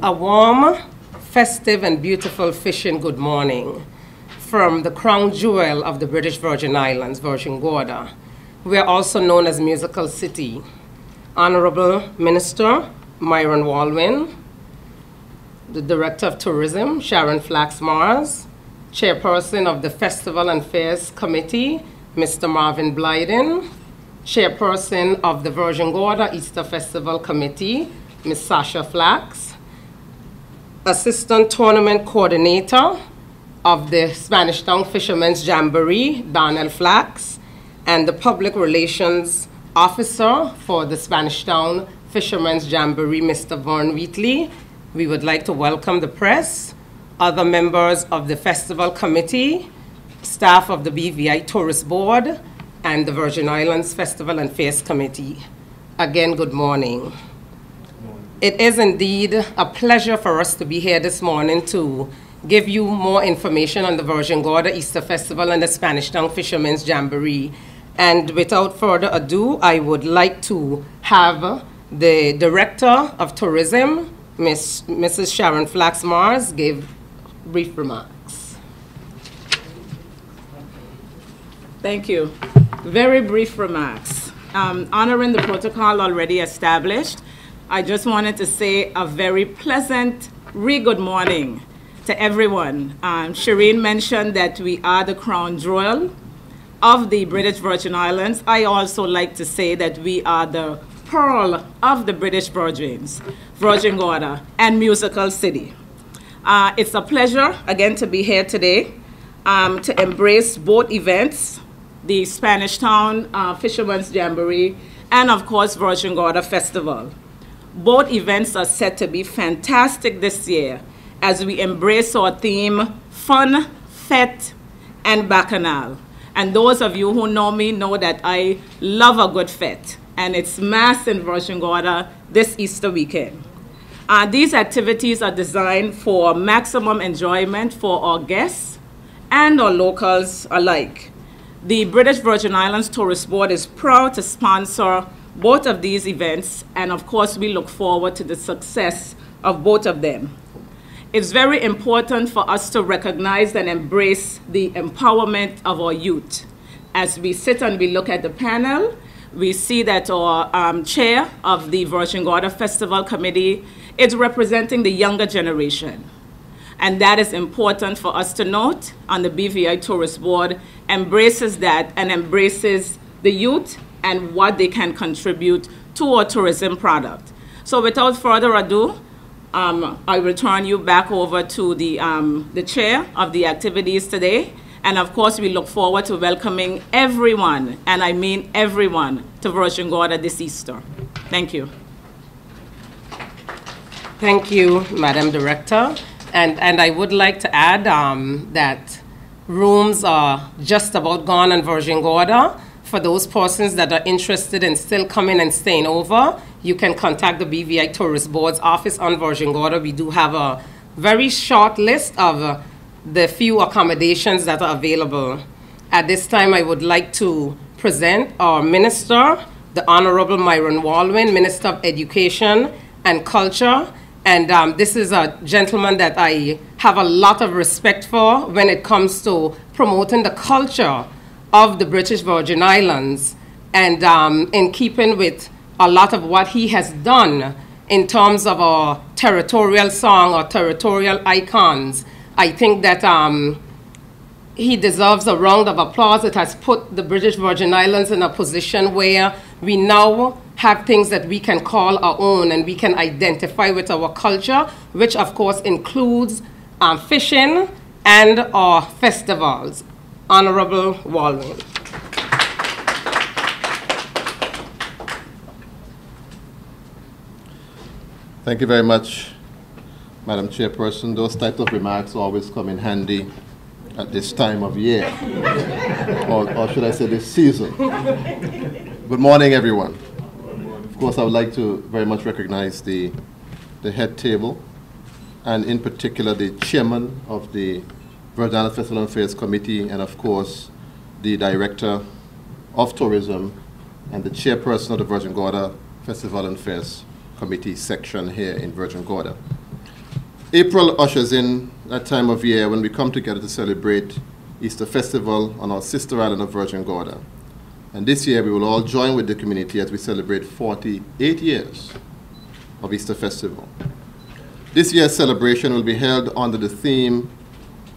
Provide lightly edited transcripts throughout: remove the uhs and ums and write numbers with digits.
A warm, festive, and beautiful fishing good morning from the crown jewel of the British Virgin Islands, Virgin Gorda. We are also known as Musical City. Honorable Minister Myron Walwyn, the Director of Tourism, Sharon Flax-Mars, Chairperson of the Festival and Fairs Committee, Mr. Marvin Blyden, Chairperson of the Virgin Gorda Easter Festival Committee, Ms. Sasha Flax, Assistant Tournament Coordinator of the Spanish Town Fishermen's Jamboree, Darnell Flax, and the Public Relations Officer for the Spanish Town Fishermen's Jamboree, Mr. Vern Wheatley. We would like to welcome the press, other members of the Festival Committee, staff of the BVI Tourist Board, and the Virgin Islands Festival and Fairs Committee. Again, good morning. It is indeed a pleasure for us to be here this morning to give you more information on the Virgin Gorda Easter Festival and the Spanish Town Fishermen's Jamboree. And without further ado, I would like to have the Director of Tourism, Mrs. Sharon Flax-Mars, give brief remarks. Thank you. Very brief remarks. Honoring the protocol already established, I just wanted to say a very pleasant good morning to everyone. Shireen mentioned that we are the crown jewel of the British Virgin Islands. I also like to say that we are the pearl of the British Virgins, Virgin Gorda, and Musical City. It's a pleasure, again, to be here today to embrace both events, the Spanish Town Fishermen's Jamboree, and of course, Virgin Gorda Festival. Both events are set to be fantastic this year as we embrace our theme, fun, fete, and bacchanal. And those of you who know me know that I love a good fete, and it's mass in Virgin Gorda this Easter weekend. These activities are designed for maximum enjoyment for our guests and our locals alike. The British Virgin Islands Tourist Board is proud to sponsor both of these events, and of course we look forward to the success of both of them. It's very important for us to recognize and embrace the empowerment of our youth. As we sit and we look at the panel, we see that our chair of the Virgin Gorda Festival Committee is representing the younger generation. And that is important for us to note. On the BVI Tourist Board embraces that and embraces the youth and what they can contribute to our tourism product. So without further ado, I will turn you back over to the chair of the activities today. And of course, we look forward to welcoming everyone, and I mean everyone, to Virgin Gorda this Easter. Thank you. Thank you, Madam Director. And I would like to add that rooms are just about gone on Virgin Gorda. For those persons that are interested in still coming and staying over, you can contact the BVI Tourist Board's office on Virgin Gorda. We do have a very short list of the few accommodations that are available. At this time, I would like to present our Minister, the Honorable Myron Walwyn, Minister of Education and Culture. And this is a gentleman that I have a lot of respect for when it comes to promoting the culture of the British Virgin Islands, and in keeping with a lot of what he has done in terms of our territorial song or territorial icons. I think that he deserves a round of applause. It has put the British Virgin Islands in a position where we now have things that we can call our own and we can identify with our culture, which of course includes fishing and our festivals. Honorable Walwyn. Thank you very much, Madam Chairperson. Those types of remarks always come in handy at this time of year, or should I say this season. Good morning, everyone. Of course, I would like to very much recognize the head table, and in particular the chairman of the Virgin Islands Festival and Fairs Committee, and of course the Director of Tourism and the Chairperson of the Virgin Gorda Festival and Fairs Committee section here in Virgin Gorda. April ushers in that time of year when we come together to celebrate Easter Festival on our sister island of Virgin Gorda. And this year we will all join with the community as we celebrate 48 years of Easter Festival. This year's celebration will be held under the theme,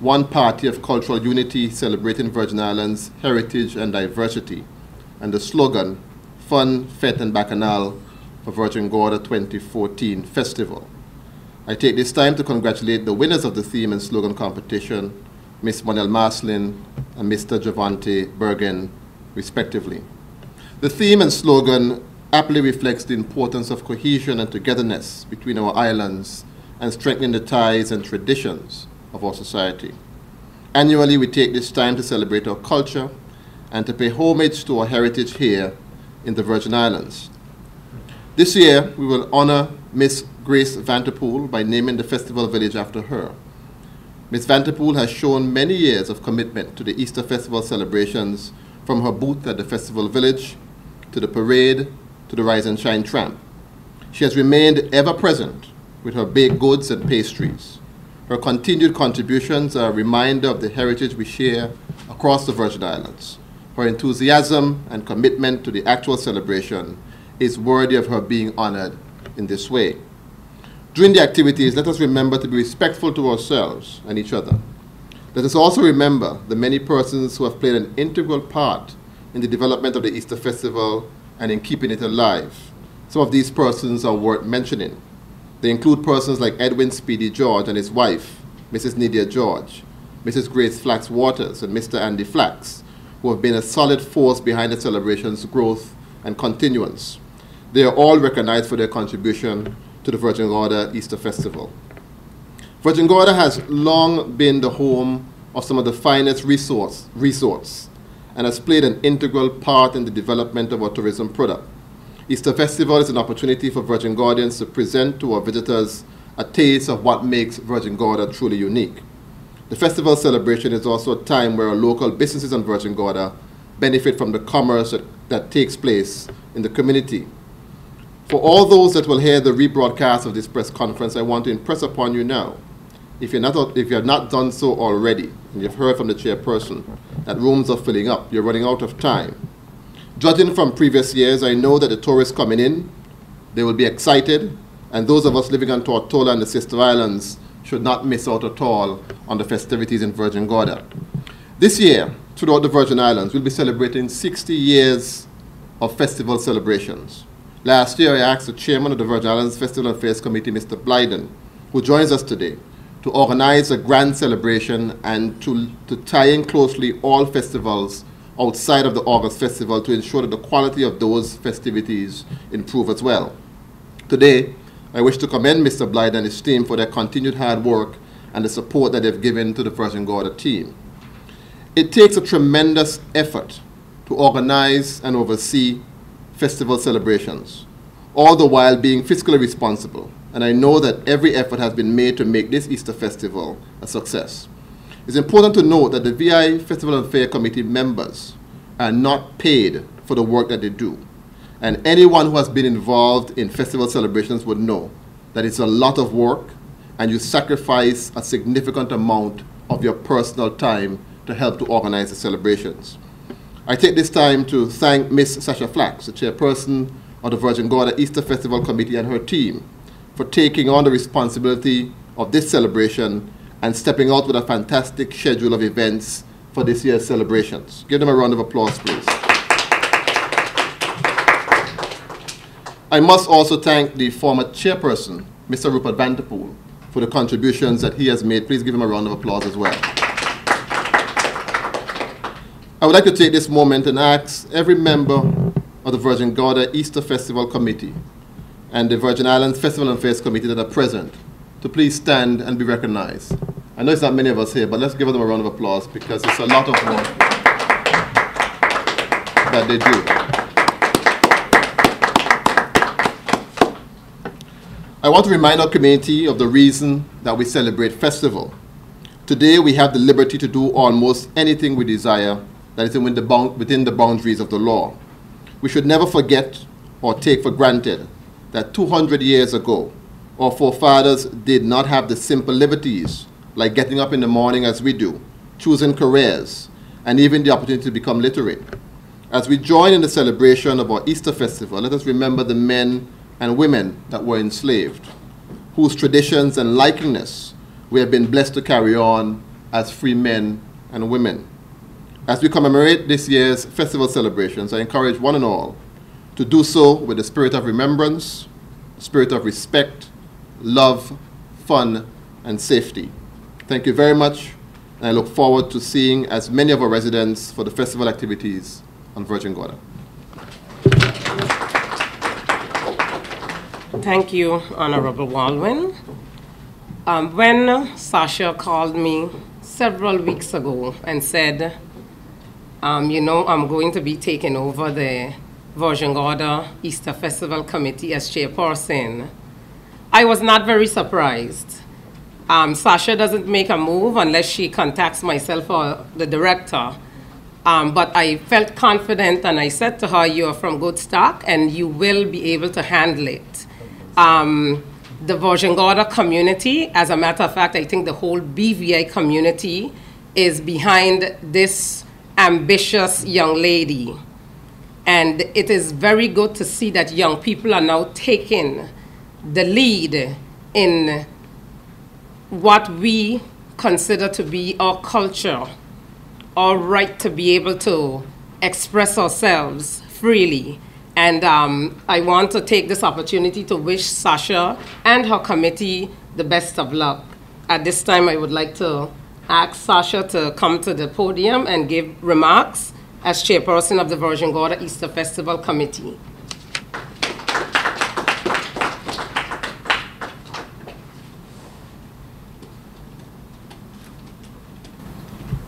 One Party of Cultural Unity, Celebrating Virgin Islands Heritage and Diversity, and the slogan, Fun, Fete and Bacchanal for Virgin Gorda 2014 Festival. I take this time to congratulate the winners of the theme and slogan competition, Ms. Monel Maslin and Mr. Javante Bergen, respectively. The theme and slogan aptly reflects the importance of cohesion and togetherness between our islands and strengthening the ties and traditions of our society. Annually, we take this time to celebrate our culture and to pay homage to our heritage here in the Virgin Islands. This year, we will honor Miss Grace Vanterpool by naming the festival village after her. Ms. Vanterpool has shown many years of commitment to the Easter Festival celebrations, from her booth at the festival village, to the parade, to the Rise and Shine tramp. She has remained ever present with her baked goods and pastries. Her continued contributions are a reminder of the heritage we share across the Virgin Islands. Her enthusiasm and commitment to the actual celebration is worthy of her being honored in this way. During the activities, let us remember to be respectful to ourselves and each other. Let us also remember the many persons who have played an integral part in the development of the Easter Festival and in keeping it alive. Some of these persons are worth mentioning. They include persons like Edwin Speedy George and his wife, Mrs. Nydia George, Mrs. Grace Flax Waters, and Mr. Andy Flax, who have been a solid force behind the celebration's growth and continuance. They are all recognized for their contribution to the Virgin Gorda Easter Festival. Virgin Gorda has long been the home of some of the finest resorts and has played an integral part in the development of our tourism product. Easter Festival is an opportunity for Virgin Gordians to present to our visitors a taste of what makes Virgin Gorda truly unique. The festival celebration is also a time where our local businesses on Virgin Gorda benefit from the commerce that takes place in the community. For all those that will hear the rebroadcast of this press conference, I want to impress upon you now, if you have not done so already, and you've heard from the chairperson that rooms are filling up, you're running out of time. Judging from previous years, I know that the tourists coming in, they will be excited, and those of us living on Tortola and the Sister Islands should not miss out at all on the festivities in Virgin Gorda. This year, throughout the Virgin Islands, we'll be celebrating 60 years of festival celebrations. Last year, I asked the chairman of the Virgin Islands Festival Affairs Committee, Mr. Blyden, who joins us today, to organize a grand celebration and to tie in closely all festivals outside of the August Festival to ensure that the quality of those festivities improve as well. Today, I wish to commend Mr. Blyden and his team for their continued hard work and the support that they've given to the Virgin Gorda team. It takes a tremendous effort to organize and oversee festival celebrations, all the while being fiscally responsible. And I know that every effort has been made to make this Easter Festival a success. It's important to note that the VI Festival and Fair Committee members are not paid for the work that they do. And anyone who has been involved in festival celebrations would know that it's a lot of work and you sacrifice a significant amount of your personal time to help to organize the celebrations. I take this time to thank Ms. Sasha Flax, the chairperson of the Virgin Gorda Easter Festival Committee, and her team for taking on the responsibility of this celebration and stepping out with a fantastic schedule of events for this year's celebrations. Give them a round of applause, please. I must also thank the former chairperson, Mr. Rupert Vanterpool, for the contributions that he has made. Please give him a round of applause as well. I would like to take this moment and ask every member of the Virgin Gorda Easter Festival Committee and the Virgin Islands Festival and Affairs Committee that are present to please stand and be recognized. I know it's not many of us here, but let's give them a round of applause because it's a lot of work that they do. I want to remind our community of the reason that we celebrate festival. Today we have the liberty to do almost anything we desire that is within the boundaries of the law. We should never forget or take for granted that 200 years ago, Our forefathers did not have the simple liberties, like getting up in the morning as we do, choosing careers, and even the opportunity to become literate. As we join in the celebration of our Easter festival, let us remember the men and women that were enslaved, whose traditions and likeness we have been blessed to carry on as free men and women. As we commemorate this year's festival celebrations, I encourage one and all to do so with the spirit of remembrance, spirit of respect, love, fun, and safety. Thank you very much, and I look forward to seeing as many of our residents for the festival activities on Virgin Gorda. Thank you, Honorable Waldwin. When Sasha called me several weeks ago and said, you know, I'm going to be taking over the Virgin Gorda Easter Festival Committee as chairperson, I was not very surprised. Sasha doesn't make a move unless she contacts myself or the director. But I felt confident, and I said to her, you're from good stock and you will be able to handle it. The Virgin Gorda community, as a matter of fact, I think the whole BVI community is behind this ambitious young lady. And it is very good to see that young people are now taking the lead in what we consider to be our culture, our right to be able to express ourselves freely. And I want to take this opportunity to wish Sasha and her committee the best of luck. At this time, I would like to ask Sasha to come to the podium and give remarks as chairperson of the Virgin Gorda Easter Festival Committee.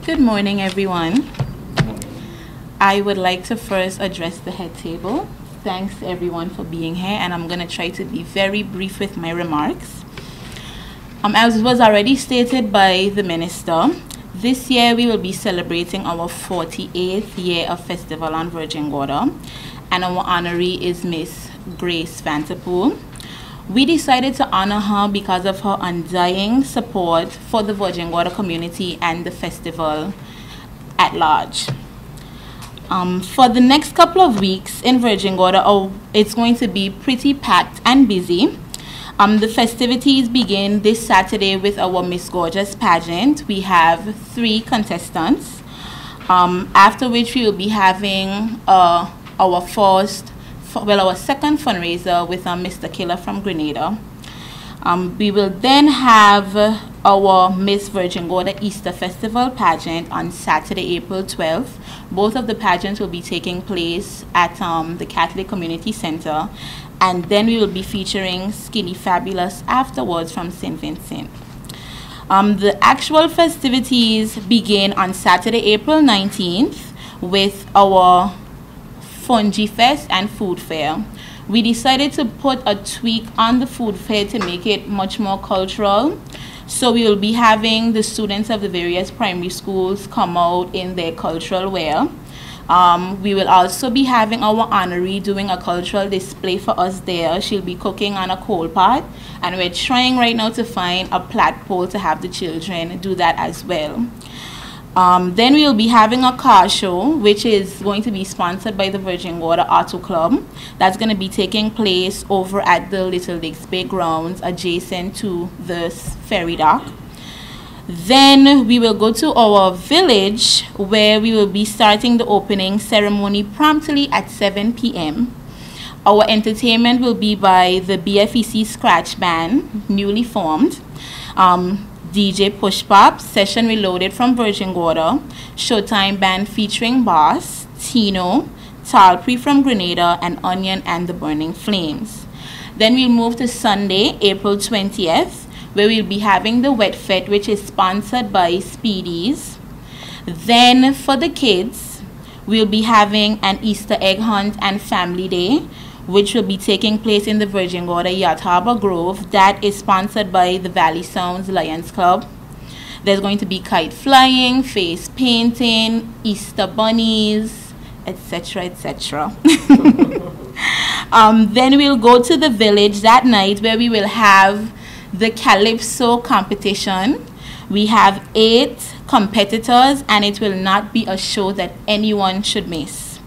Good morning, everyone. I would like to first address the head table. Thanks to everyone for being here, and I'm going to try to be very brief with my remarks. As was already stated by the minister, this year we will be celebrating our 48th year of Festival on Virgin Gorda, and our honoree is Miss Grace Vanterpool. We decided to honor her because of her undying support for the Virgin Gorda community and the festival at large. For the next couple of weeks in Virgin Gorda, it's going to be pretty packed and busy. The festivities begin this Saturday with our Miss Gorgeous pageant. We have 3 contestants, after which we will be having our second fundraiser with Mr. Killer from Grenada. We will then have our Miss Virgin Gorda Easter Festival pageant on Saturday, April 12th. Both of the pageants will be taking place at the Catholic Community Center, and then we will be featuring Skinny Fabulous afterwards from St. Vincent. The actual festivities begin on Saturday, April 19th with our Fungi Fest and Food Fair. We decided to put a tweak on the food fair to make it much more cultural. So we will be having the students of the various primary schools come out in their cultural wear. We will also be having our honoree doing a cultural display for us there. She'll be cooking on a coal pot, and we're trying right now to find a platform to have the children do that as well. Then we will be having a car show, which is going to be sponsored by the Virgin Gorda Auto Club. That's going to be taking place over at the Little Lakes Bay grounds adjacent to the ferry dock. Then we will go to our village, where we will be starting the opening ceremony promptly at 7 p.m. Our entertainment will be by the BFEC Scratch Band, newly formed. DJ Push Pop, Session Reloaded from Virgin Gorda, Showtime Band featuring Boss, Tino, Talpri from Grenada, and Onion and the Burning Flames. Then we'll move to Sunday, April 20th, where we'll be having the Wet Fete, which is sponsored by Speedies. Then for the kids, we'll be having an Easter egg hunt and family day, which will be taking place in the Virgin Gorda Yacht Harbor Grove. That is sponsored by the Valley Sounds Lions Club. There's going to be kite flying, face painting, Easter bunnies, etc., etc. Then we'll go to the village that night where we will have the Calypso competition. We have 8 competitors and it will not be a show that anyone should miss.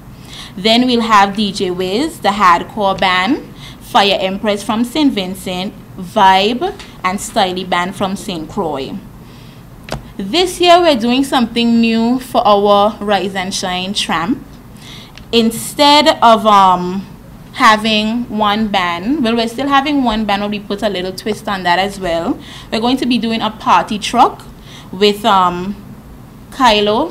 Then we'll have DJ Wiz, the hardcore band, Fire Empress from St. Vincent, Vibe, and Styly Band from St. Croix. This year we're doing something new for our Rise and Shine Tramp. Instead of having one band, well, we're still having one band, but we put a little twist on that as well. We're going to be doing a party truck with Kylo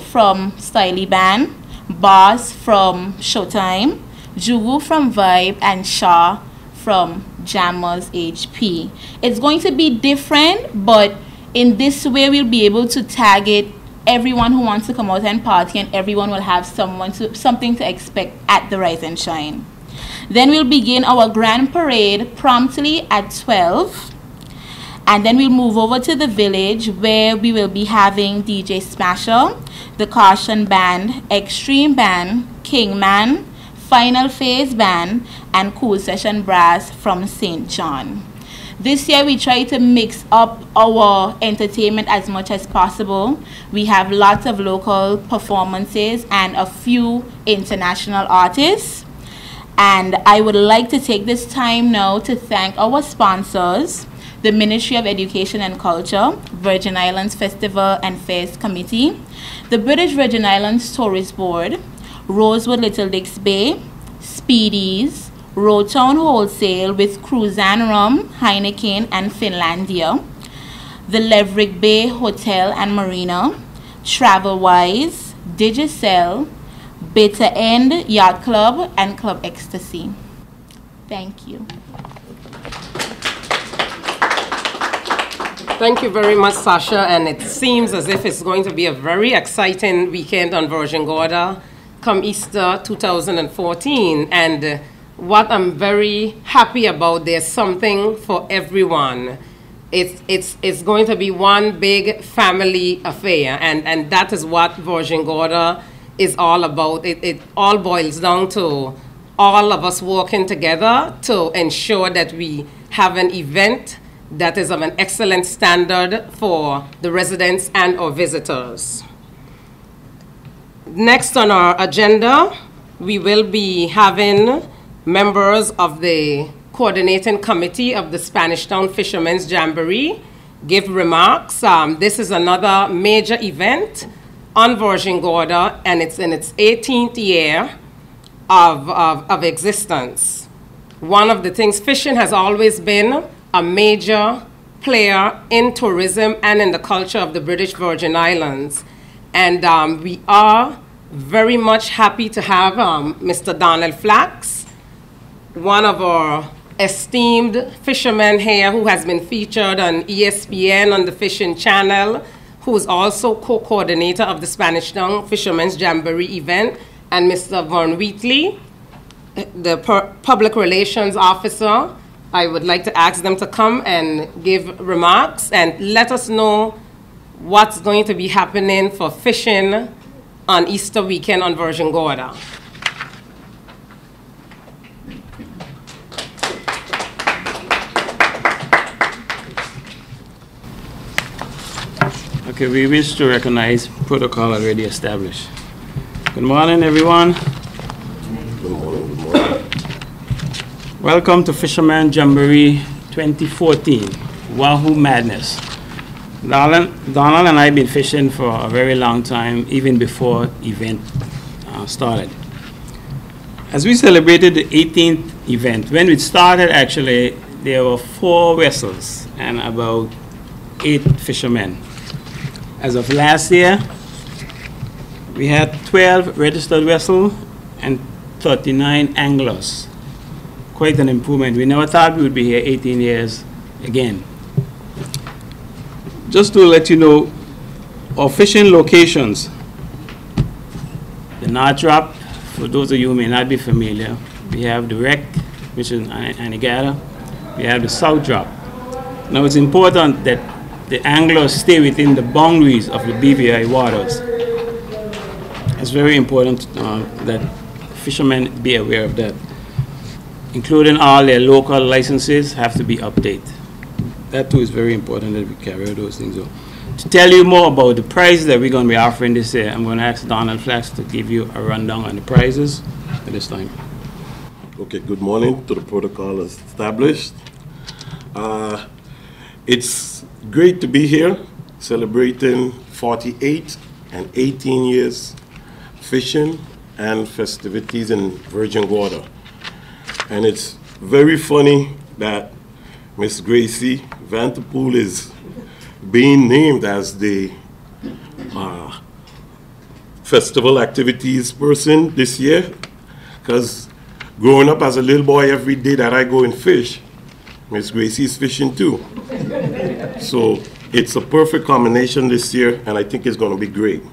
from Styly Band, Boss from Showtime, Jugu from Vibe, and Shah from Jammers HP. It's going to be different, but in this way we'll be able to target everyone who wants to come out and party, and everyone will have something to expect at the Rise and Shine. Then we'll begin our grand parade promptly at 12. And then we'll move over to the village where we will be having DJ Smasher, the Caution Band, Extreme Band, Kingman, Final Phase Band, and Cool Session Brass from St. John. This year we try to mix up our entertainment as much as possible. We have lots of local performances and a few international artists. And I would like to take this time now to thank our sponsors, the Ministry of Education and Culture, Virgin Islands Festival and Fairs Committee, the British Virgin Islands Tourist Board, Rosewood Little Dix Bay, Speedies, Roadtown Wholesale with Cruzan Rum, Heineken and Finlandia, the Leverick Bay Hotel and Marina, Travelwise, Digicel, Bitter End Yacht Club, and Club Ecstasy. Thank you. Thank you very much, Sasha, and it seems as if it's going to be a very exciting weekend on Virgin Gorda come Easter 2014. And what I'm very happy about, there's something for everyone. It's going to be one big family affair, and that is what Virgin Gorda is all about. It all boils down to all of us working together to ensure that we have an event that is of an excellent standard for the residents and our visitors. Next on our agenda, we will be having members of the coordinating committee of the Spanish Town Fishermen's Jamboree give remarks. This is another major event on Virgin Gorda, and it's in its 18th year of existence. One of the things, fishing has always been a major player in tourism and in the culture of the British Virgin Islands. And we are very much happy to have Mr. Donald Flax, one of our esteemed fishermen here who has been featured on ESPN on the Fishing Channel, who is also co-coordinator of the Spanish Town Fishermen's Jamboree event, and Mr. Von Wheatley, the public relations officer. I would like to ask them to come and give remarks and let us know what's going to be happening for fishing on Easter weekend on Virgin Gorda. Okay, we wish to recognize protocol already established. Good morning, everyone. Good morning. Good morning. Welcome to Fisherman Jamboree 2014, Wahoo Madness. Donald and I have been fishing for a very long time, even before the event started. As we celebrated the 18th event, when we started actually, there were 4 vessels and about 8 fishermen. As of last year, we had 12 registered vessels and 39 anglers. Quite an improvement. We never thought we would be here 18 years again. Just to let you know, our fishing locations, the North Drop, for those of you who may not be familiar, we have the Wreck, which is Anegada, we have the South Drop. Now it's important that the anglers stay within the boundaries of the BVI waters. It's very important that fishermen be aware of that. including all their local licenses, have to be updated. That too is very important that we carry out those things. So, to tell you more about the prizes that we're going to be offering this year, I'm going to ask Donald Flax to give you a rundown on the prizes at this time. Okay, good morning to the protocol established. It's great to be here celebrating 48 and 18 years fishing and festivities in Virgin Gorda. And it's very funny that Miss Gracie Vanterpool is being named as the festival activities person this year, because growing up as a little boy, every day that I go and fish, Miss Gracie is fishing too. So it's a perfect combination this year, and I think it's going to be great.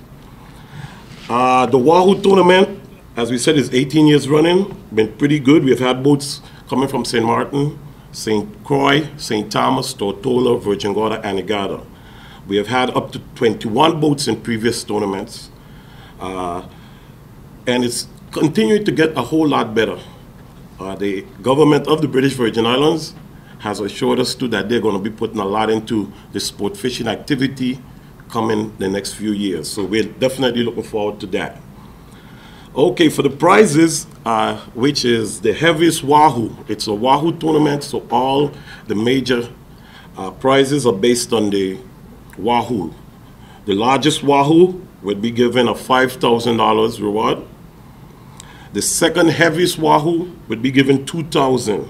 The Wahoo tournament, as we said, is 18 years running. Been pretty good. We've had boats coming from St. Martin, St. Croix, St. Thomas, Tortola, Virgin Gorda, and Igata. We have had up to 21 boats in previous tournaments. And it's continuing to get a whole lot better. The government of the British Virgin Islands has assured us too that they're going to be putting a lot into the sport fishing activity coming the next few years. So we're definitely looking forward to that. Okay, for the prizes, which is the heaviest Wahoo. It's a Wahoo tournament, so all the major prizes are based on the Wahoo. The largest Wahoo would be given a $5,000 reward. The second heaviest Wahoo would be given $2,000.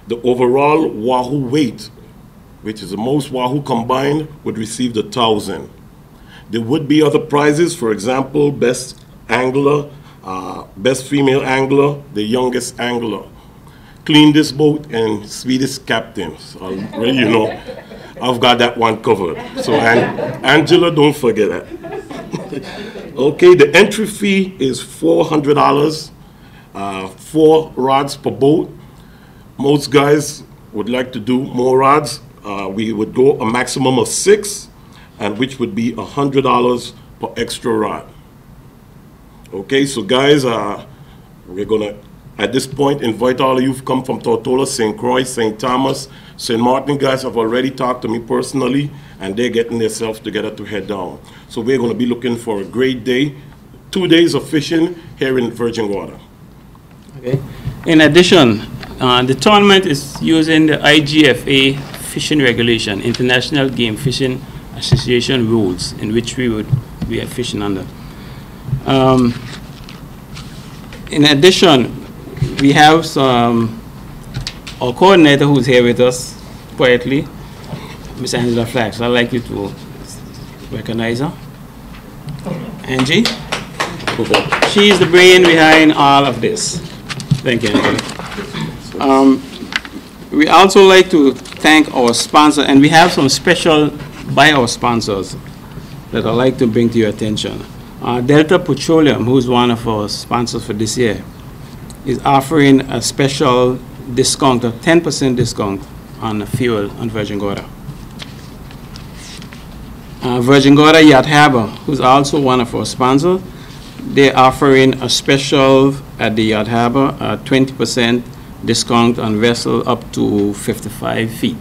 The overall Wahoo weight, which is the most Wahoo combined, would receive the $1,000. There would be other prizes, for example, best angler, best female angler, the youngest angler, cleanest boat, and sweetest captain. So, well, you know, I've got that one covered. So, Angela, don't forget that. Okay, the entry fee is $400, 4 rods per boat. Most guys would like to do more rods. We would go a maximum of 6, and which would be $100 per extra rod. Okay, so guys, we're gonna, at this point, invite all of you who come from Tortola, St. Croix, St. Thomas, St. Martin. Guys have already talked to me personally, and they're getting themselves together to head down. So we're gonna be looking for a great day, 2 days of fishing here in Virgin Gorda. Okay. In addition, the tournament is using the IGFA fishing regulation, International Game Fishing Association rules, in which we are fishing under. In addition, we have our coordinator who's here with us quietly, Ms. Angela Flax. I'd like you to recognize her. Angie? She is the brain behind all of this. Thank you, Angela. We also like to thank our sponsor, and we have some special by our sponsors that I'd like to bring to your attention. Delta Petroleum, who's one of our sponsors for this year, is offering a special discount, a 10% discount on fuel on Virgin Gorda. Virgin Gorda Yacht Harbor, who's also one of our sponsors, they're offering a special at the Yacht Harbor, a 20% discount on vessel up to 55 feet.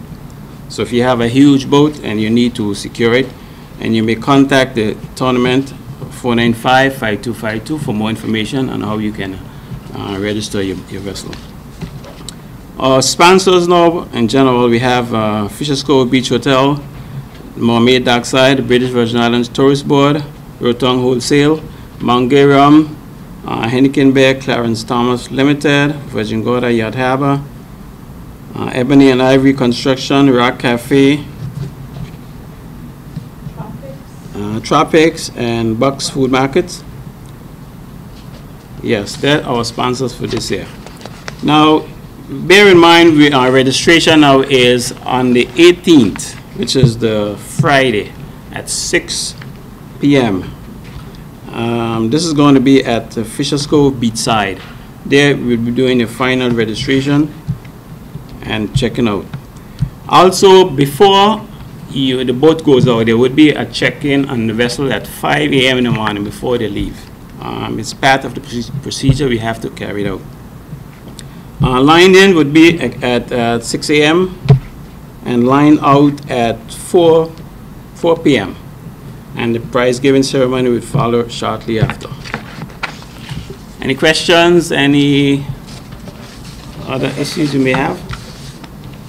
So if you have a huge boat and you need to secure it, and you may contact the tournament 495-5252 for more information on how you can register your vessel. Our sponsors now, in general, we have Fisher's Cove Beach Hotel, Mermaid Dockside, British Virgin Islands Tourist Board, Rotong Wholesale, Mount Geram, Henneken Bear, Clarence Thomas Limited, Virgin Gorda Yacht Harbor, Ebony and Ivory Construction, Rock Cafe, Tropics, and Bucks Food Markets. Yes, they're our sponsors for this year. Now, bear in mind, our registration now is on the 18th, which is the Friday at 6 p.m. This is going to be at Fisher's Cove Beachside. There we'll be doing a final registration and checking out. Also, before the boat goes out, there would be a check-in on the vessel at 5 a.m. in the morning before they leave. It's part of the procedure we have to carry it out. Line in would be at 6 a.m. and line out at 4 p.m. And the prize giving ceremony would follow shortly after. Any questions? Any other issues you may have?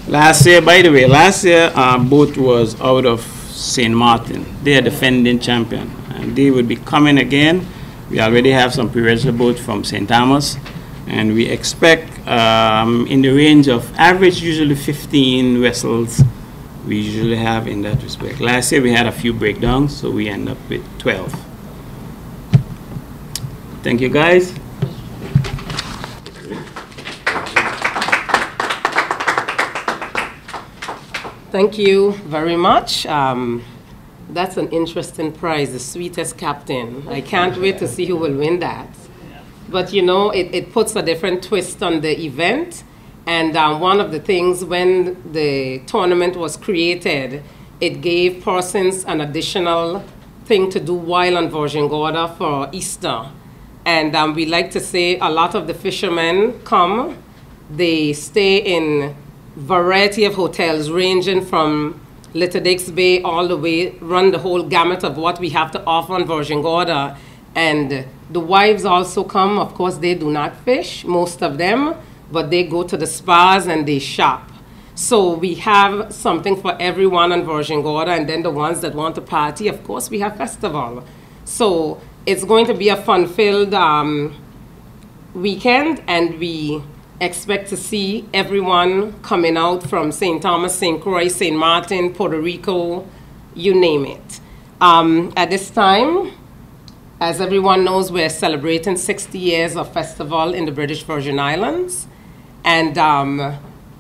Last year, by the way, our boat was out of St. Martin. They are defending champion, and they would be coming again. We already have some pre-registered boats from St. Thomas, and we expect in the range of average, usually 15 vessels we usually have in that respect. Last year we had a few breakdowns, so we end up with 12. Thank you, guys. Thank you very much. That's an interesting prize, the sweetest captain. I can't wait to see who will win that. But you know, it puts a different twist on the event. And one of the things when the tournament was created, it gave persons an additional thing to do while on Virgin Gorda for Easter. And we like to say a lot of the fishermen come, they stay in variety of hotels ranging from Little Dix Bay all the way, run the whole gamut of what we have to offer on Virgin Gorda. And the wives also come. Of course, they do not fish, most of them, but they go to the spas and they shop. So we have something for everyone on Virgin Gorda, and then the ones that want to party, of course, we have festival. So it's going to be a fun-filled weekend, and we expect to see everyone coming out from St. Thomas, St. Croix, St. Martin, Puerto Rico, you name it. At this time, as everyone knows, we're celebrating 60 years of festival in the British Virgin Islands. And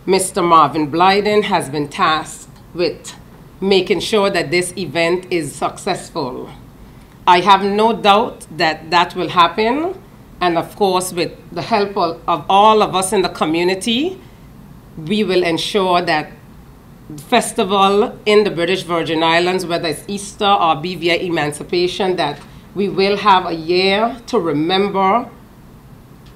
Mr. Marvin Blyden has been tasked with making sure that this event is successful. I have no doubt that that will happen. And of course, with the help of all of us in the community, we will ensure that the festival in the British Virgin Islands, whether it's Easter or BVI Emancipation, that we will have a year to remember,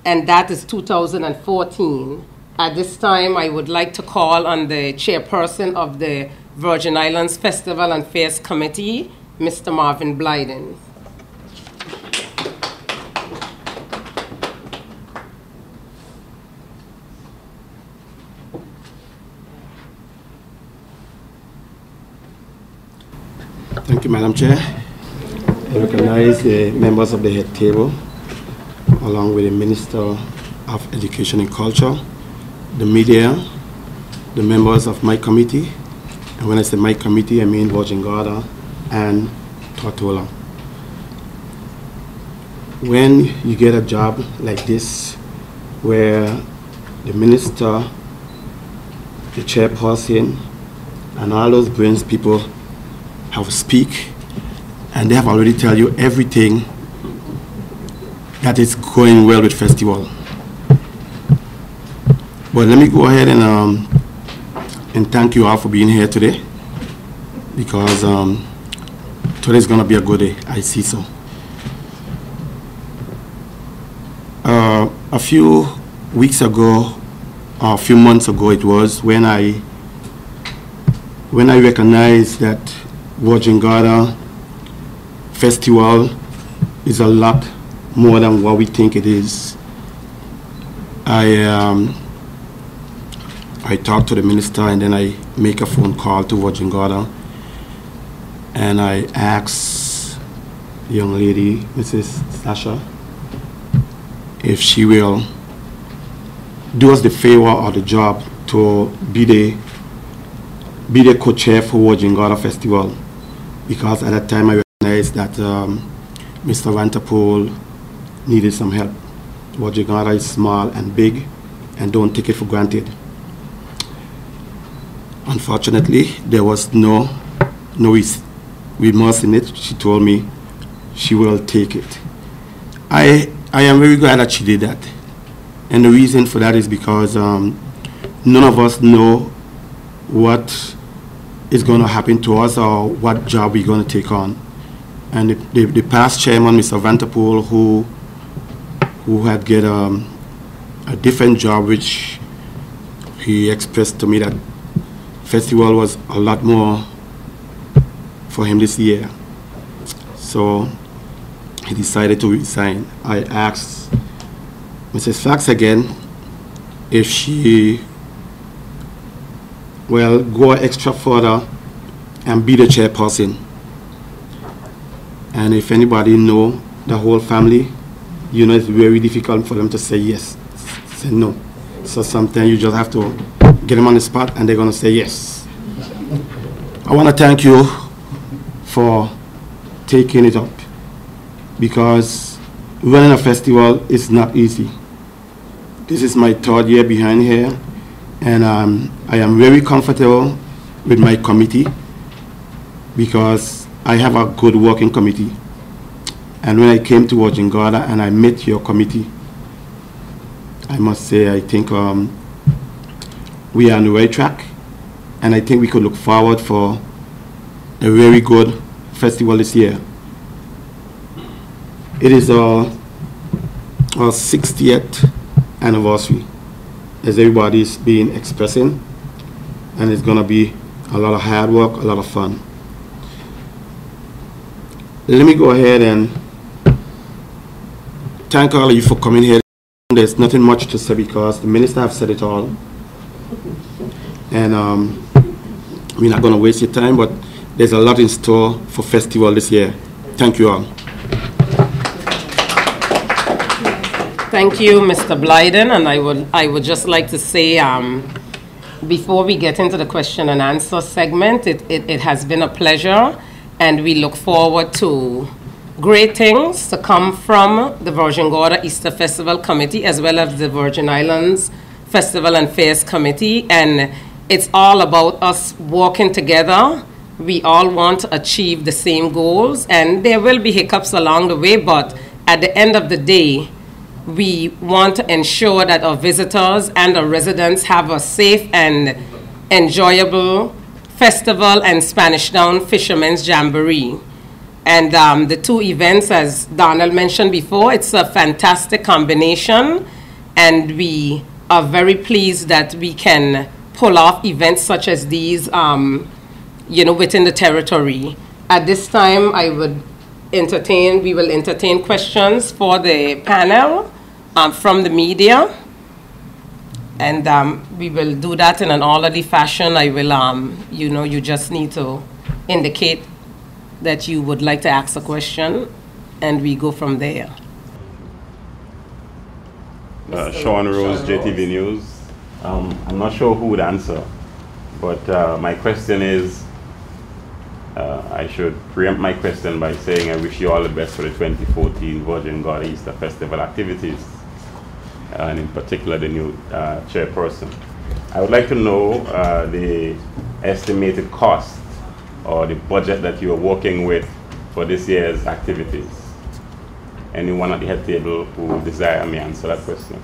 and that is 2014. At this time, I would like to call on the chairperson of the Virgin Islands Festival and Fairs Committee, Mr. Marvin Blyden. Thank you, Madam Chair. I recognize the members of the head table, along with the Minister of Education and Culture, the media, the members of my committee, and when I say my committee, I mean Virgin Gorda and Tortola. When you get a job like this, where the minister, the chairperson, and all those brains people have speak, and they have already tell you everything that is going well with festival. But let me go ahead and thank you all for being here today, because today is going to be a good day. I see so. A few weeks ago, or a few months ago, it was when I recognized that Virgin Gorda Festival is a lot more than what we think it is. I talked to the minister, and then I make a phone call to Virgin Gorda, and I asked the young lady, Mrs. Sasha, if she will do us the favor or the job to be the co-chair for Virgin Gorda Festival, because at that time I recognized that Mr. Vanterpool needed some help. Virgin Gorda is small and big, and don't take it for granted. Unfortunately, there was no remorse in it. She told me she will take it. I am very glad that she did that. And the reason for that is because none of us know what is going to happen to us or what job we're going to take on. And the past chairman, Mr. Vanterpool, who had get a different job, which he expressed to me that festival was a lot more for him this year. So he decided to resign. I asked Mrs. Fax again if she will go extra further and be the chairperson. And if anybody know the whole family, you know, it's very difficult for them to say yes, say no. So sometimes you just have to get them on the spot and they're going to say yes. I want to thank you for taking it up, because running a festival is not easy. This is my 3rd year behind here, and I am very comfortable with my committee because I have a good working committee. And when I came to Virgin Gorda and I met your committee, I must say I think we are on the right track, and I think we could look forward for a very good festival this year. It is our 60th anniversary, as everybody's been expressing, and it's going to be a lot of hard work, a lot of fun. Let me go ahead and thank all of you for coming here. There's nothing much to say because the minister have said it all, and we're not going to waste your time, but there's a lot in store for festival this year. Thank you all. Thank you, Mr. Blyden, and I would just like to say, before we get into the question and answer segment, it has been a pleasure, and we look forward to great things to come from the Virgin Gorda Easter Festival Committee, as well as the Virgin Islands Festival and Fairs Committee, and it's all about us working together. We all want to achieve the same goals, and there will be hiccups along the way, but at the end of the day, we want to ensure that our visitors and our residents have a safe and enjoyable festival and Spanish Town Fishermen's Jamboree. And the 2 events, as Donald mentioned before, it's a fantastic combination, and we are very pleased that we can pull off events such as these, you know, within the territory. At this time, we will entertain questions for the panel from the media, and we will do that in an orderly fashion. I will, you know, you just need to indicate that you would like to ask a question, and we go from there. Sean Rose, JTV News. I'm not sure who would answer, but my question is, I should preempt my question by saying I wish you all the best for the 2014 Virgin Gorda Easter Festival activities, and in particular the new chairperson. I would like to know the estimated cost or the budget that you are working with for this year's activities. Anyone at the head table who desire may answer that question.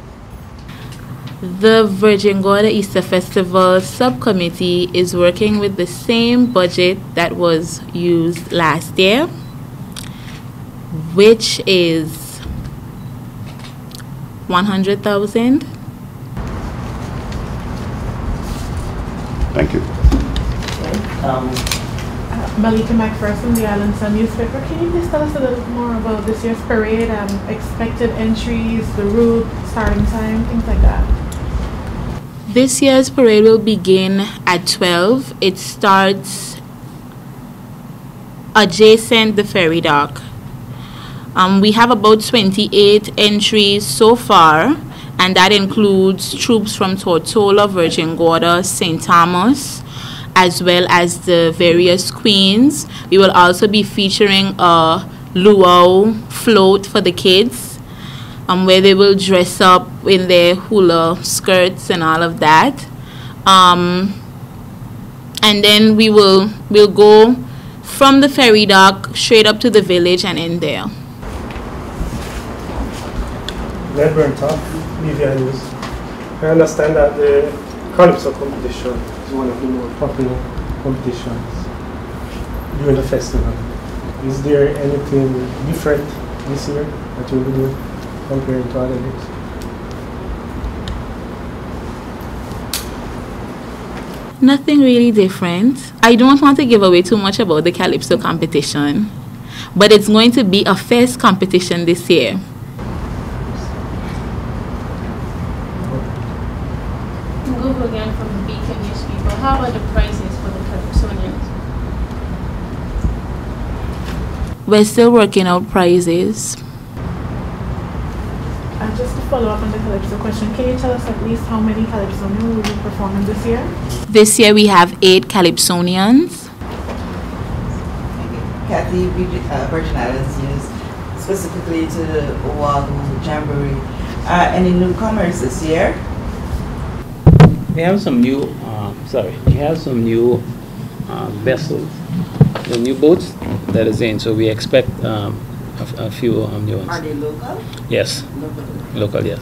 The Virgin Gorda Easter Festival Subcommittee is working with the same budget that was used last year, which is $100,000. Thank you. Malika McPherson, the Island Sun newspaper. Can you please tell us a little more about this year's parade, expected entries, the route, starting time, things like that? This year's parade will begin at 12. It starts adjacent the ferry dock. We have about 28 entries so far, and that includes troops from Tortola, Virgin Gorda, St. Thomas, as well as the various queens. We will also be featuring a luau float for the kids, where they will dress up in their hula skirts and all of that. And then we'll go from the ferry dock straight up to the village and end there. Ned Burntoff, Media News. I understand that the Calypso competition is one of the more popular competitions during the festival. Is there anything different this year that you'll be doing compared to other years? Nothing really different. I don't want to give away too much about the Calypso competition, but it's going to be a fierce competition this year. Google again from the Beacon newspaper. How about the prizes for the Calypsonians? We're still working out prizes. Just to follow up on the Calypso question, can you tell us at least how many Calypsonians will be performing this year? This year we have 8 Calypsonians. Kathy, Virgin Islands News, specifically to the Wahoo Jamboree. Any newcomers this year? We have some new, vessels, the new boats that is in. So we expect a few new ones. Are they local? Yes. Local, yes.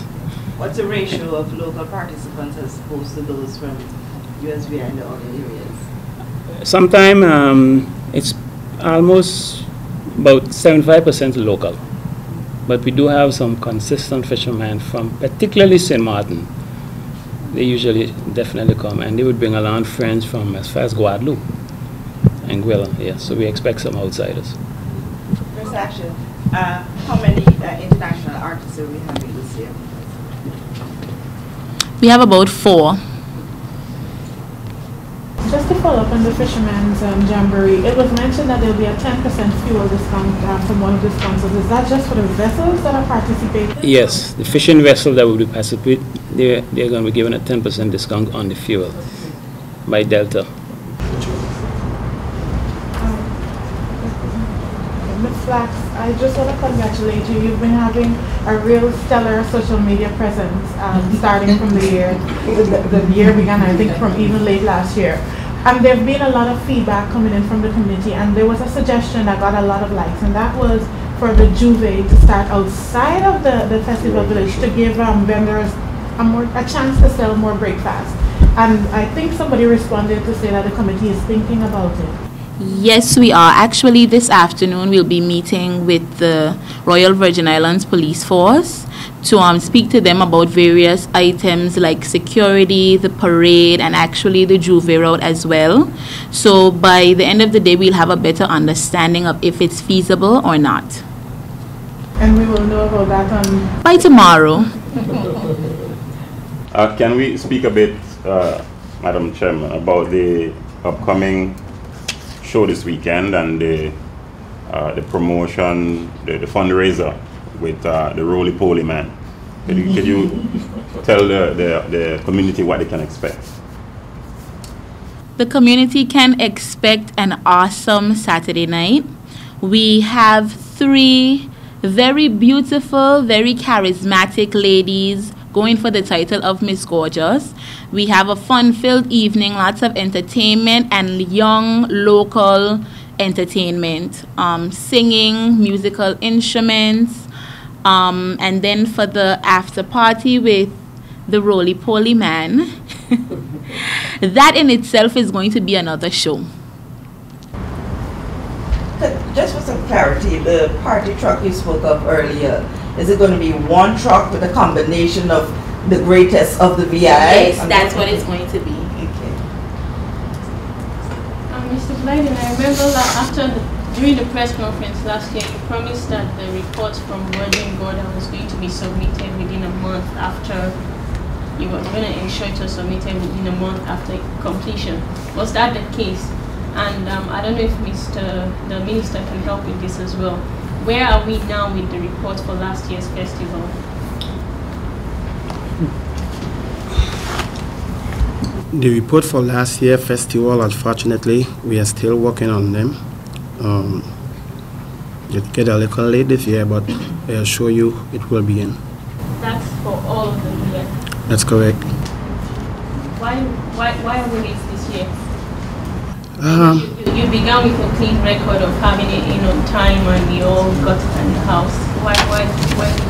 What's the ratio of local participants as opposed to those from USV and the other areas? Sometimes it's almost about 75% local, but we do have some consistent fishermen from particularly St. Martin. They usually definitely come, and they would bring along friends from as far as Guadeloupe and Anguilla. Yes, so we expect some outsiders. First action. How many international artists are we having this year? We have about 4. Just to follow up on the Fisherman's Jamboree, it was mentioned that there will be a 10% fuel discount from one of the sponsors. Is that just for the vessels that are participating? Yes, the fishing vessel that will be participating, they're going to be given a 10% discount on the fuel by Delta. Ms. Flax, I just want to congratulate you. You've been having a real stellar social media presence starting from the year began, I think, from even late last year. There have been a lot of feedback coming in from the community, and there was a suggestion that got a lot of likes, and that was for the Juve to start outside of the festival village to give vendors a chance to sell more breakfast. And I think somebody responded to say that the committee is thinking about it. Yes, we are. Actually, this afternoon we'll be meeting with the Royal Virgin Islands Police Force to speak to them about various items like security, the parade, and actually the Juve route as well. So by the end of the day, we'll have a better understanding of if it's feasible or not. And we will know about that by tomorrow. Can we speak a bit, Madam Chairman, about the upcoming show this weekend and the promotion, the fundraiser with the Roly-Poly Man? Could you tell the community what they can expect? The community can expect an awesome Saturday night. We have 3 very beautiful, very charismatic ladies going for the title of Miss Gorgeous. We have a fun-filled evening, lots of entertainment and young local entertainment, singing, musical instruments, and then for the after party with the Roly-Poly Man, that in itself is going to be another show. Just for some clarity, the party truck you spoke of earlier, is it going to be one truck with a combination of the greatest of the VI? Yes, that's what it's going to be. Okay. Mr. Blyden, I remember that during the press conference last year, you promised that the reports from Virgin Gorda was going to be submitted within a month after, you were going to ensure it was submitted within a month after completion. Was that the case? And I don't know if the minister can help with this as well. Where are we now with the report for last year's festival? The report for last year's festival, unfortunately, we are still working on them. It get a little late this year, but I assure you it will be in. That's for all of them, yeah? That's correct. Why are we late this year? You began with a clean record of having it in on time, and we all got it in the house. Why did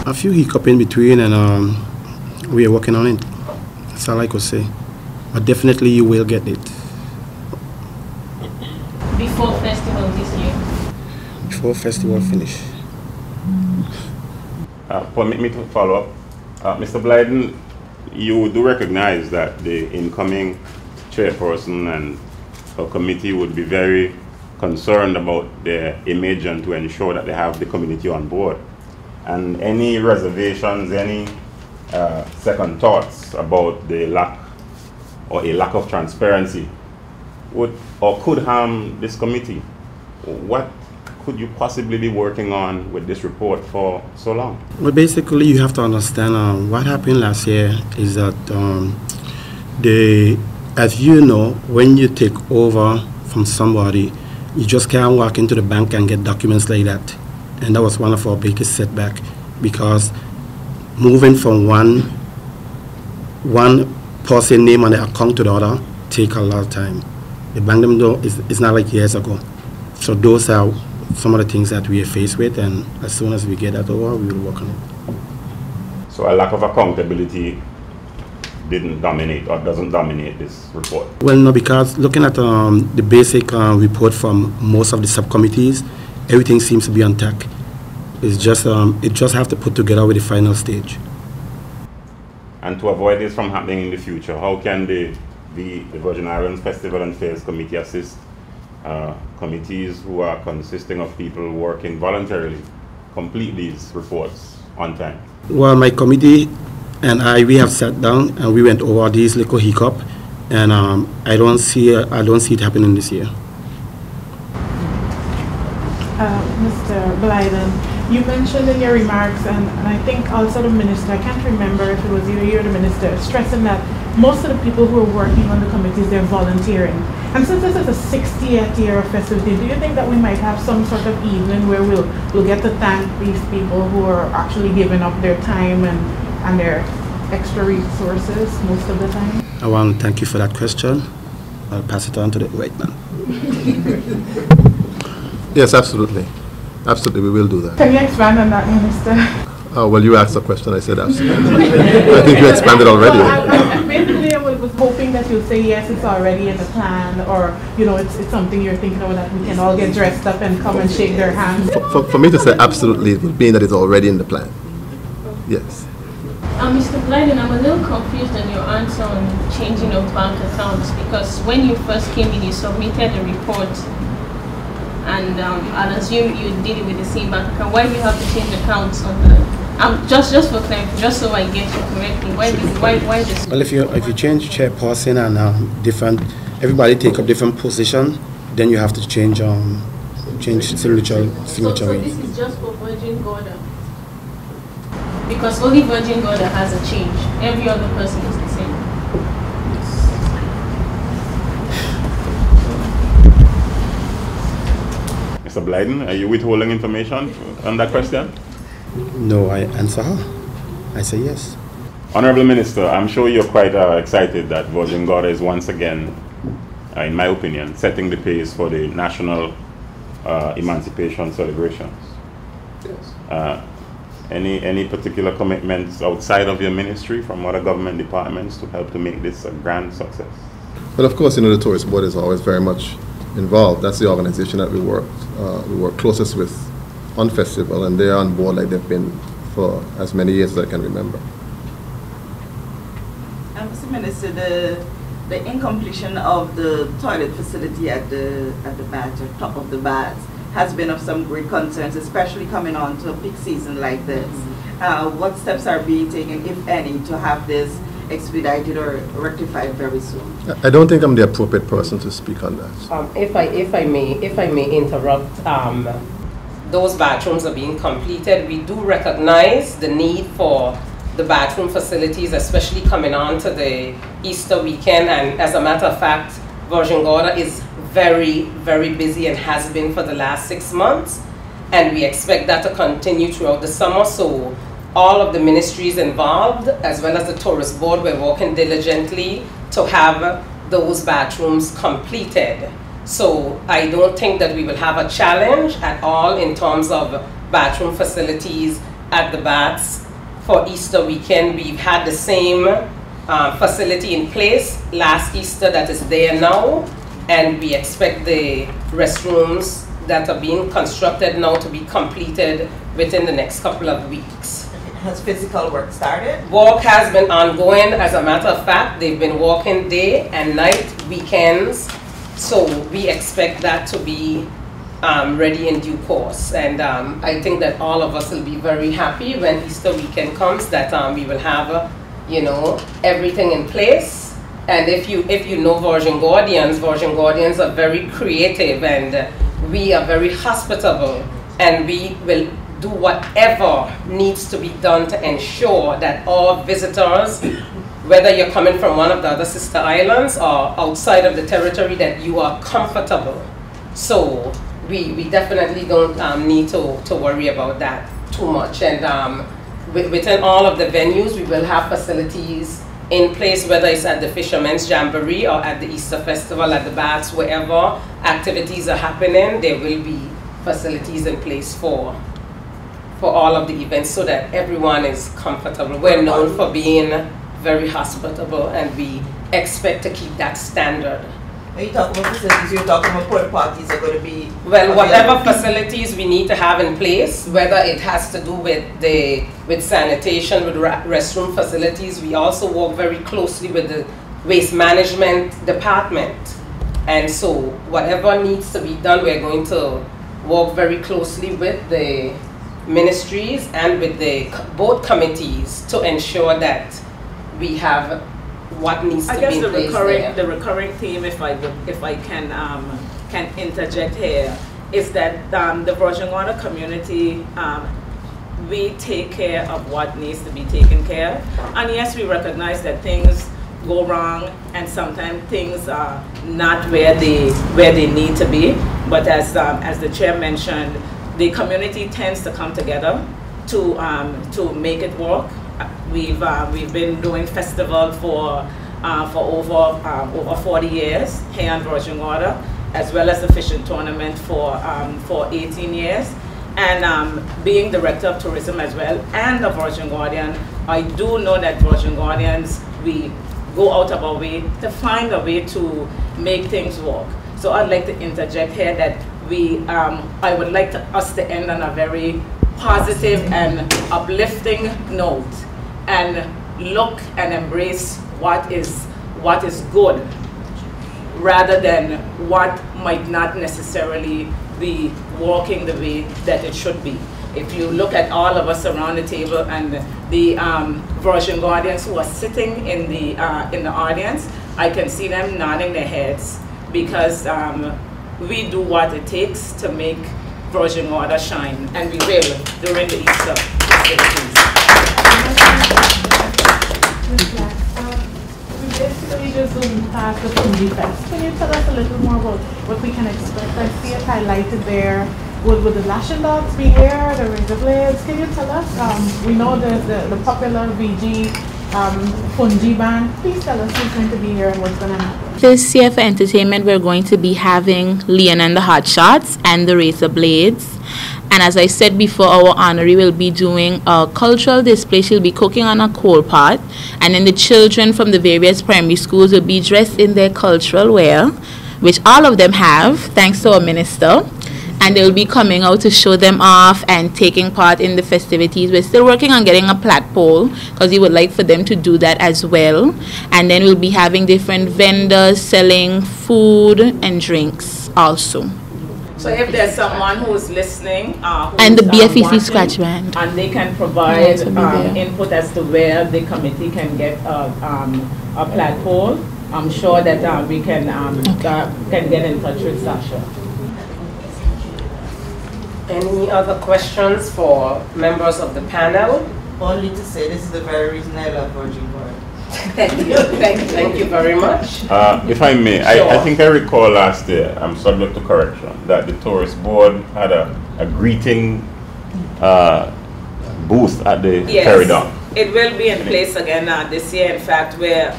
you? A few hiccups in between, and we are working on it. That's all I could say. But definitely you will get it. Before festival this year? Before festival finish. Permit me to follow up. Mr. Blyden, you do recognize that the incoming chairperson and her committee would be very concerned about their image and to ensure that they have the community on board. And any reservations, any second thoughts about the lack or a lack of transparency would or could harm this committee. What could you possibly be working on with this report for so long? Well, basically, you have to understand what happened last year is that as you know, when you take over from somebody, you just can't walk into the bank and get documents like that. And that was one of our biggest setback, because moving from one person name on the account to the other take a lot of time. The bank them though it's not like years ago. So those are some of the things that we are faced with, and as soon as we get that over, we will work on it. So a lack of accountability didn't dominate or doesn't dominate this report? Well, no, because looking at the basic report from most of the subcommittees, everything seems to be on track. It's just it just have to put together with the final stage. And to avoid this from happening in the future, how can the Virgin Islands Festival and Fairs Committee assist committees who are consisting of people working voluntarily complete these reports on time? Well, my committee and we have sat down and we went over these little hiccup, and I don't see it happening this year. Mr. Blyden, you mentioned in your remarks, and I think also the minister, I can't remember if it was you or the minister, stressing that most of the people who are working on the committees, they're volunteering. And since this is the 60th year of festivity, do you think that we might have some sort of evening where we'll get to thank these people who are actually giving up their time and their extra resources most of the time? I want to thank you for that question. I'll pass it on to the right man. Yes, absolutely. Absolutely, we will do that. Can you expand on that, Minister? Well, you asked a question, I said absolutely. I think you expanded already. Well, basically, I was hoping that you'd say yes, it's already in the plan, or it's something you're thinking of that we can all get dressed up and come and shake their hands. For me to say absolutely, it would mean that it's already in the plan. Yes. Mr. Blyden, I'm a little confused on your answer on changing of bank accounts, because when you first came in, you submitted a report, and I'll assume you did it with the same bank account. Why do you have to change accounts on the? Just for clarity, just so I get you correctly. Why this? Well, if you change chairperson and everybody take up different position, then you have to change signature. So this is just for Virgin Gorda. Because only Virgin Gorda has a change. Every other person is the same. Mr. Blyden, are you withholding information on that question? No, I answer her. I say yes. Honorable Minister, I'm sure you're quite excited that Virgin Gorda is once again, in my opinion, setting the pace for the national emancipation celebrations. Yes. Any particular commitments outside of your ministry from other government departments to help to make this a grand success? Well, of course, the Tourist Board is always very much involved. That's the organization that we work closest with on festival, and they're on board like they've been for as many years as I can remember. Mr. Minister, the incompletion of the toilet facility at the baths, or top of the baths, has been of some great concerns, especially coming on to a peak season like this. What steps are being taken, if any, to have this expedited or rectified very soon? I don't think I'm the appropriate person to speak on that. If I may interrupt, those bathrooms are being completed. We do recognize the need for the bathroom facilities, especially coming on to the Easter weekend. And as a matter of fact, Virgin Gorda is very, very busy and has been for the last 6 months. And we expect that to continue throughout the summer. So all of the ministries involved, as well as the Tourist Board, we're working diligently to have those bathrooms completed. So I don't think that we will have a challenge at all in terms of bathroom facilities at the baths for Easter weekend. We've had the same facility in place last Easter that is there now, and we expect the restrooms that are being constructed now to be completed within the next couple of weeks. Has physical work started? Work has been ongoing. As a matter of fact, they've been working day and night, weekends. So we expect that to be ready in due course. And I think that all of us will be very happy when Easter weekend comes, that we will have, you know, everything in place. And if you know Virgin Gordians are very creative, and we are very hospitable, and we will do whatever needs to be done to ensure that all visitors, whether you're coming from one of the other sister islands or outside of the territory, that you are comfortable. So we definitely don't need to worry about that too much. And within all of the venues, we will have facilities in place, whether it's at the Fishermen's Jamboree or at the Easter Festival, at the baths, wherever activities are happening, there will be facilities in place for all of the events, so that everyone is comfortable. We're known for being very hospitable, and we expect to keep that standard. When you talk about facilities, you're talking about porta potties are going to be... Well, whatever facilities we need to have in place, whether it has to do with sanitation, with restroom facilities. We also work very closely with the waste management department. And so whatever needs to be done, we're going to work very closely with the ministries and with the both committees to ensure that we have what needs to be in place there. The recurring theme, if I can interject here, is that the Virgin Gorda community, we take care of what needs to be taken care of. And yes, we recognize that things go wrong, and sometimes things are not where they need to be. But as the chair mentioned, the community tends to come together to make it work. We've been doing festival for over 40 years here in Virgin Gorda, as well as the fishing tournament for 18 years. And being director of tourism as well, and a Virgin Gordian, I do know that Virgin Gordians, we go out of our way to find a way to make things work. So I'd like to interject here that I would like us to end on a very positive and uplifting note, and look and embrace what is good, rather than what might not necessarily be working the way that it should be. If you look at all of us around the table, and the Virgin Gordians who are sitting in the audience, I can see them nodding their heads, because we do what it takes to make Virgin Gorda shine, and we will during the Easter festivities. We basically just zoomed past the Fuji Fest. Can you tell us a little more about what we can expect? I see it highlighted there. Would the Lashing Dogs be here, the Razor Blades? Can you tell us? We know the popular VG Fungi band. Please tell us who's going to be here and what's going to happen. This year for entertainment, we're going to be having Leon and the Hot Shots and the Razor Blades. And as I said before, our honoree will be doing a cultural display. She'll be cooking on a coal pot. And then the children from the various primary schools will be dressed in their cultural wear, which all of them have, thanks to our minister. And they'll be coming out to show them off and taking part in the festivities. We're still working on getting a platpole, because we would like for them to do that as well. And then we'll be having different vendors selling food and drinks also. So if there's someone who's listening, and the BFEC Scratch Band, and they can provide input as to where the committee can get a platform, I'm sure that we can get in touch with Sasha. Any other questions for members of the panel? Only to say this is the very reason I love Virgin Gorda. Thank you very much. If I may, Sure. I think I recall last year, I'm subject to correction, that the tourist board had a greeting booth at the ferry dock. It will be in place again this year. In fact, where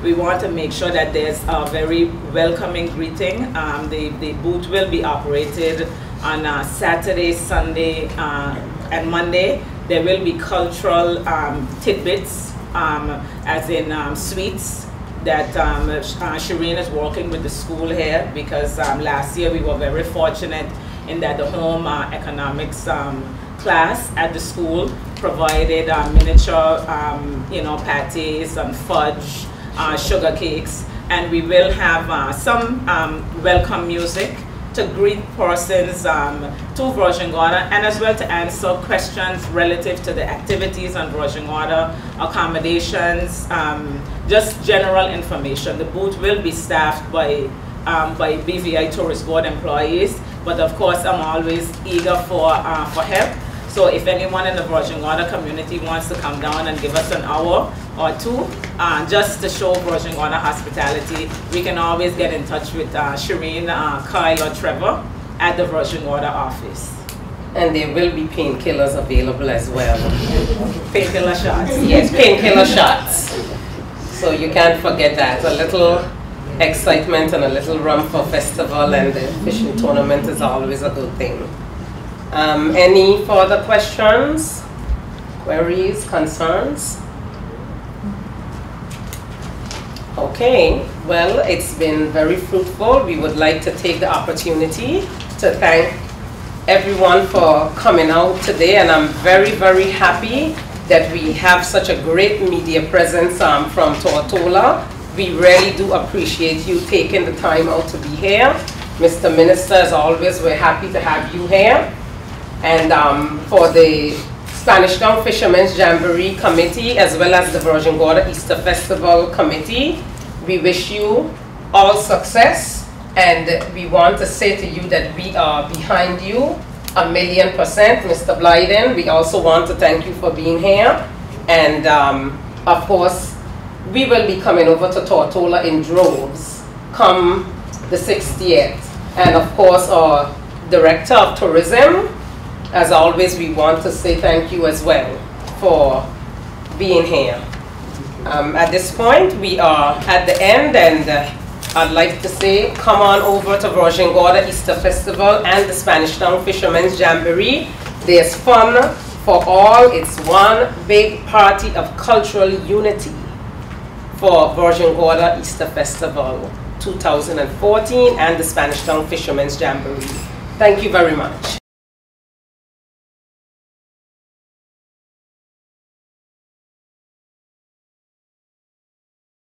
we want to make sure that there's a very welcoming greeting. The booth will be operated on Saturday, Sunday, and Monday. There will be cultural tidbits, as in sweets, that Shireen is working with the school here, because last year we were very fortunate in that the home economics class at the school provided miniature, patties and fudge, sugar cakes, and we will have some welcome music to greet persons to Virgin Gorda, and as well to answer questions relative to the activities on Virgin Gorda, accommodations, just general information. The booth will be staffed by BVI Tourist Board employees, but of course I'm always eager for help. So if anyone in the Virgin Gorda community wants to come down and give us an hour or two just to show Virgin Gorda hospitality, we can always get in touch with Shireen, Kyle or Trevor at the Virgin Gorda office. And there will be painkillers available as well. Painkiller shots. Yes, painkiller shots. So you can't forget that. A little excitement and a little rum for festival and the fishing tournament is always a good thing. Any further questions, queries, concerns? Okay, well, it's been very fruitful. We would like to take the opportunity to thank everyone for coming out today, and I'm very, very happy that we have such a great media presence from Tortola. We really do appreciate you taking the time out to be here. Mr. Minister, as always, we're happy to have you here. And for the Spanish Town Fishermen's Jamboree Committee, as well as the Virgin Gorda Easter Festival Committee, we wish you all success. And we want to say to you that we are behind you 1,000,000%. Mr. Blyden, we also want to thank you for being here. And of course, we will be coming over to Tortola in droves come the 60th. And of course, our Director of Tourism, as always, we want to say thank you as well for being here. At this point, we are at the end, and I'd like to say, come on over to Virgin Gorda Easter Festival and the Spanish Town Fishermen's Jamboree. There's fun for all. It's one big party of cultural unity for Virgin Gorda Easter Festival 2014 and the Spanish Town Fishermen's Jamboree. Thank you very much.